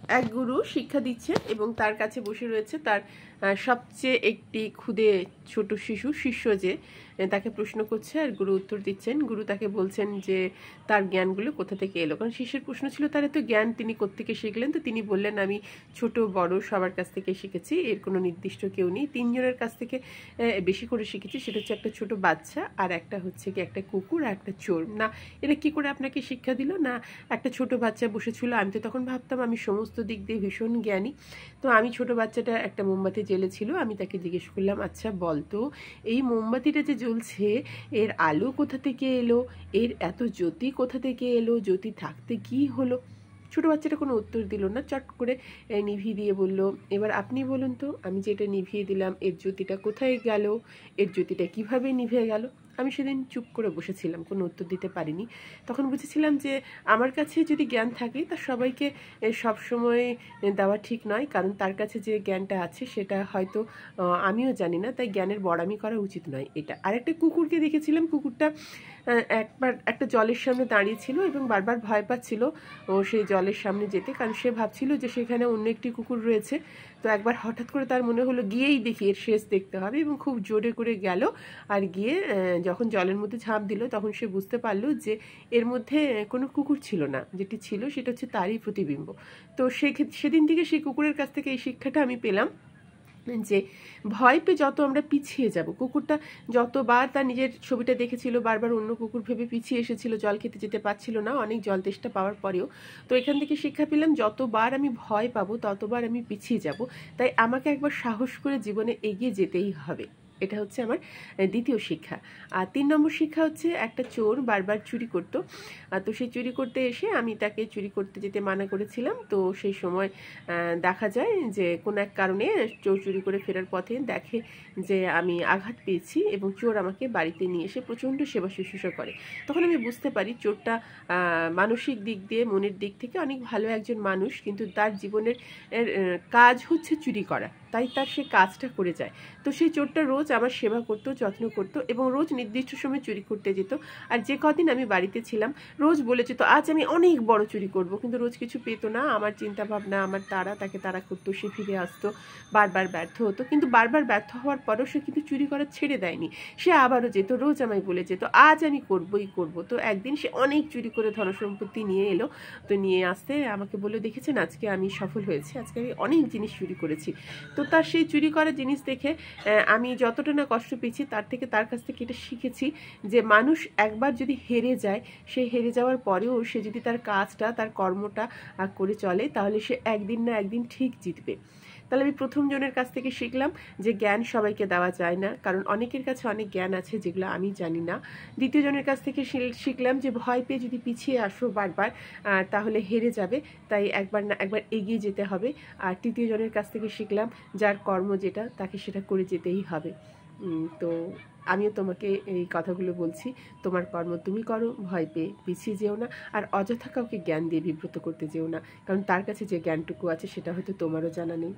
এক গুরু শিক্ষা দিচ্ছেন এবং তার কাছে বসে রয়েছে তার সবচেয়ে একটি ক্ষুদে ছোট শিষ্য যে তাকে প্রশ্ন করছে আর গুরু উত্তর দিচ্ছেন। গুরু তাকে বলছেন যে তার জ্ঞানগুলো কোথা থেকে এলো, কারণ শিষ্যের প্রশ্ন ছিল তার এত জ্ঞান তিনি কোত্থেকে শিখলেন। তো তিনি বললেন আমি ছোট বড় সবার কাছ থেকে শিখেছি, এর কোনো নির্দিষ্ট কেউ নেই, তিনজনের কাছ থেকে বেশি করে শিখেছি। সেটা হচ্ছে একটা ছোট বাচ্চা, আর একটা হচ্ছে কি একটা কুকুর, আর একটা চোর। না এটা কি করে আপনাকে শিক্ষা দিল? না একটা ছোট বাচ্চা বসেছিল, আমি তো তখন ভাবতাম আমি সমস্ত দিক দিয়ে ভীষণ জ্ঞানী। তো আমি ছোট বাচ্চাটা একটা মোমবাতি জ্বেলেছিল, আমি তাকে জিজ্ঞেস করলাম আচ্ছা বলতো এই মোমবাতিটা যে জ্বলছে এর আলো কোথা থেকে এলো, এর এত জ্যোতি কোথা থেকে এলো, জ্যোতি থাকতে কি হলো? ছোট বাচ্চাটা কোনো উত্তর দিল না, চট করে নিভিয়ে দিয়ে বলল এবার আপনি বলুন তো আমি যেটা নিভিয়ে দিলাম এর জ্যোতিটা কোথায় গেল, এর জ্যোতিটা কিভাবে নিভে গেল? আমি সেদিন চুপ করে বসেছিলাম, কোনো উত্তর দিতে পারিনি। তখন বুঝেছিলাম যে আমার কাছে যদি জ্ঞান থাকে তা সবাইকে সবসময় দেওয়া ঠিক নয়, কারণ তার কাছে যে জ্ঞানটা আছে সেটা হয়তো আমিও জানি না, তাই জ্ঞানের বড়ামি করা উচিত নয় এটা। আরেকটা কুকুরকে দেখেছিলাম, কুকুরটা একবার একটা জলের সামনে দাঁড়িয়ে ছিল এবং বারবার ভয় পাচ্ছিল ও সেই জলের সামনে যেতে, কারণ সে ভাবছিল যে সেখানে অন্য একটি কুকুর রয়েছে। তো একবার হঠাৎ করে তার মনে হলো গিয়েই দেখি এর শেষ দেখতে হবে, এবং খুব জোরে করে গেল আর গিয়ে যখন জলের মধ্যে ঝাঁপ দিল তখন সে বুঝতে পারলো যে এর মধ্যে কোনো কুকুর ছিল না, যেটি ছিল সেটা হচ্ছে তারই প্রতিবিম্ব। তো সেদিন থেকে সেই কুকুরের কাছ থেকে এই শিক্ষাটা আমি পেলাম যে ভয় পেয়ে যত আমরা পিছিয়ে যাব, কুকুরটা যতবার তার নিজের ছবিটা দেখেছিল বারবার অন্য কুকুর ভেবে পিছিয়ে এসেছিল, জল খেতে যেতে পারছিল না অনেক জল তেষ্টা পাওয়ার পরেও। তো এখান থেকে শিক্ষা পেলাম যতবার আমি ভয় পাবো ততবার আমি পিছিয়ে যাব, তাই আমাকে একবার সাহস করে জীবনে এগিয়ে যেতেই হবে। এটা হচ্ছে আমার দ্বিতীয় শিক্ষা। আর 3 নম্বর শিক্ষা হচ্ছে একটা চোর বারবার চুরি করতো। তো সেই চুরি করতে এসে আমি তাকে চুরি করতে যেতে মানা করেছিলাম। তো সেই সময় দেখা যায় যে কোনো এক কারণে চোর চুরি করে ফেরার পথে দেখে যে আমি আঘাত পেয়েছি এবং চোর আমাকে বাড়িতে নিয়ে এসে প্রচণ্ড সেবা শুশ্রূষা করে। তখন আমি বুঝতে পারি চোরটা মানসিক দিক দিয়ে মনের দিক থেকে অনেক ভালো একজন মানুষ, কিন্তু তার জীবনের কাজ হচ্ছে চুরি করা, তাই তার সে কাজটা করে যায়। তো সেই চোরটা রোজ আমার সেবা করতো, যত্ন করতো এবং রোজ নির্দিষ্ট সময় চুরি করতে যেত। আর যে কদিন আমি বাড়িতে ছিলাম রোজ বলে যেত আজ আমি অনেক বড় চুরি করব, কিন্তু রোজ কিছু পেত না। আমার চিন্তা ভাবনা আমার তাকে তাড়া করতো, সে ফিরে আসতো, বারবার ব্যর্থ হতো, কিন্তু বারবার ব্যর্থ হওয়ার পরেও সে কিন্তু চুরি করা ছেড়ে দেয়নি, সে আবারও যেত, রোজ আমায় বলে যেত আজ আমি করবই করব। তো একদিন সে অনেক চুরি করে ধনসম্পত্তি নিয়ে এলো। তো নিয়ে আসতে আমাকে বলে দেখেছেন আজকে আমি সফল হয়েছি, আজকে আমি অনেক জিনিস চুরি করেছি। তো তার সেই চুরি করা জিনিস দেখে আমি যতটা না কষ্ট পেয়েছি তার কাছ থেকে এটা শিখেছি যে মানুষ একবার যদি হেরে যায়, সে হেরে যাওয়ার পরেও সে যদি তার কাজটা তার কর্মটা করে চলে তাহলে সে একদিন না একদিন ঠিক জিতবে। তাহলে আমি প্রথম জনের কাছ থেকে শিখলাম যে জ্ঞান সবাইকে দেওয়া যায় না, কারণ অনেকের কাছে অনেক জ্ঞান আছে যেগুলো আমি জানি না। দ্বিতীয় জনের কাছ থেকে শিখলাম যে ভয় পেয়ে যদি পিছিয়ে আসো বারবার তাহলে হেরে যাবে, তাই একবার না একবার এগিয়ে যেতে হবে। আর তৃতীয় জনের কাছ থেকে শিখলাম যার কর্ম যেটা তাকে সেটা করে যেতেই হবে। তো আমিও তোমাকে এই কথাগুলো বলছি, তোমার কর্ম তুমি করো, ভয় পেয়ে পিছিয়ে যেও না, আর অযথা কাউকে জ্ঞান দিয়ে বিব্রত করতে যেও না, কারণ তার কাছে যে জ্ঞানটুকু আছে সেটা হয়তো তোমারও জানা নেই।